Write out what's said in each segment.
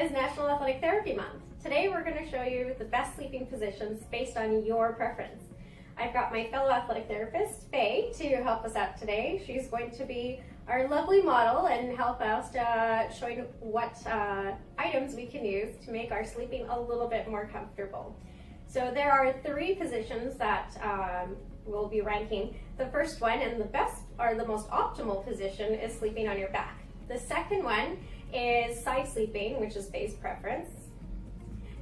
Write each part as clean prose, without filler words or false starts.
is National Athletic Therapy Month. Today we're going to show you the best sleeping positions based on your preference. I've got my fellow athletic therapist, Faye, to help us out today. She's going to be our lovely model and help us showing what items we can use to make our sleeping a little bit more comfortable. So there are 3 positions that we'll be ranking. The first one and the best or the most optimal position is sleeping on your back. The second one is side sleeping, which is Faye's preference.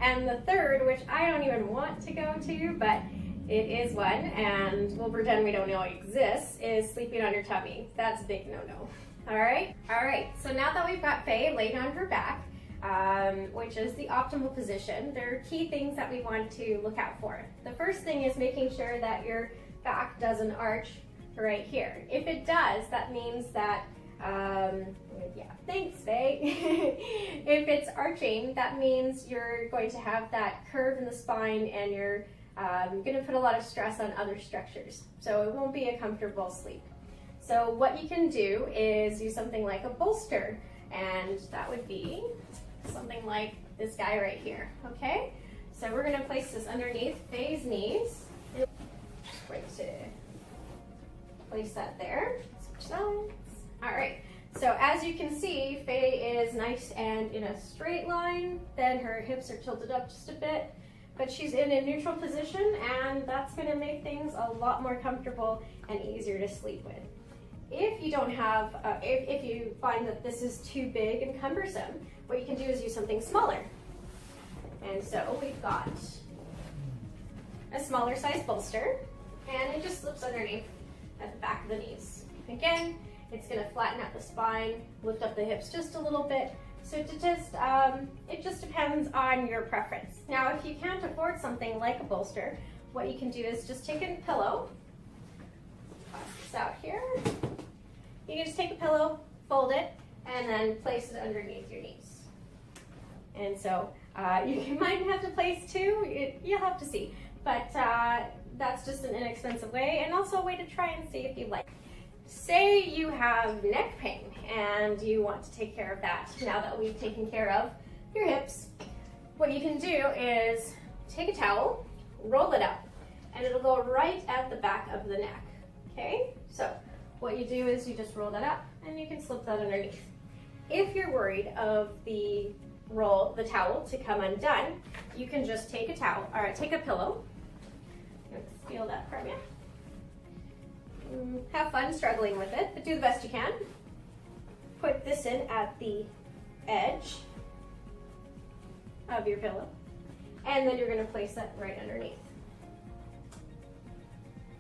And the third, which I don't even want to go to, but it is one, and we'll pretend we don't know it exists, is sleeping on your tummy. That's a big no-no. All right, so now that we've got Faye laid on her back, which is the optimal position, there are key things that we want to look out for. The first thing is making sure that your back doesn't arch right here. If it does, that means that yeah, thanks, Faye. If it's arching, that means you're going to have that curve in the spine and you're going to put a lot of stress on other structures. So it won't be a comfortable sleep. So what you can do is use something like a bolster, and that would be something like this guy right here, okay? So we're going to place this underneath Faye's knees. Just going to place that there. Switch sides. All right, so as you can see, Faye is nice and in a straight line, then her hips are tilted up just a bit, but she's in a neutral position, and that's gonna make things a lot more comfortable and easier to sleep with. If you don't have, if you find that this is too big and cumbersome, what you can do is use something smaller. And so we've got a smaller size bolster, and it just slips underneath at the back of the knees. Again, it's going to flatten out the spine, lift up the hips just a little bit. So it just depends on your preference. Now, if you can't afford something like a bolster, what you can do is just take a pillow, toss this out here. You can just take a pillow, fold it, and then place it underneath your knees. And so you might have to place 2, you'll have to see. But that's just an inexpensive way, and also a way to try and see if you like it. Say you have neck pain and you want to take care of that now that we've taken care of your hips. What you can do is take a towel, roll it up, and it'll go right at the back of the neck, okay? So what you do is you just roll that up and you can slip that underneath. If you're worried of the towel to come undone, you can just take a towel, or take a pillow. Let's steal that from you. Have fun struggling with it, but do the best you can. Put this in at the edge of your pillow, and then you're going to place that right underneath.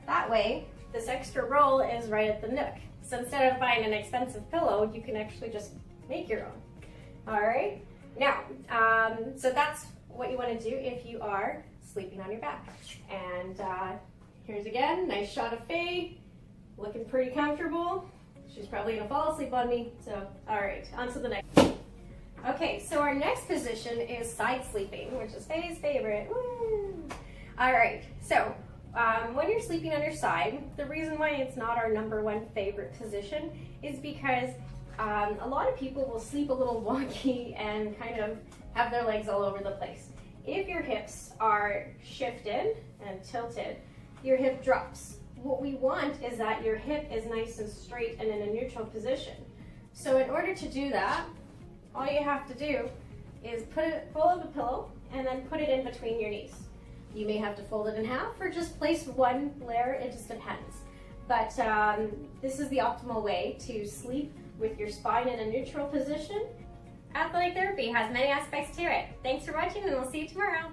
That way, this extra roll is right at the nook. So instead of buying an expensive pillow, you can actually just make your own. All right? Now, so that's what you want to do if you are sleeping on your back. And here's again, nice shot of Faye. Looking pretty comfortable. She's probably gonna fall asleep on me. So, all right, on to the next. Okay, so our next position is side sleeping, which is Faye's favorite. Woo! All right, so when you're sleeping on your side, the reason why it's not our #1 favorite position is because a lot of people will sleep a little wonky and kind of have their legs all over the place. If your hips are shifted and tilted, your hip drops. What we want is that your hip is nice and straight and in a neutral position. So in order to do that, all you have to do is fold the pillow and then put it in between your knees. You may have to fold it in half or just place one layer, it just depends. But this is the optimal way to sleep with your spine in a neutral position. Athletic therapy has many aspects to it. Thanks for watching, and we'll see you tomorrow.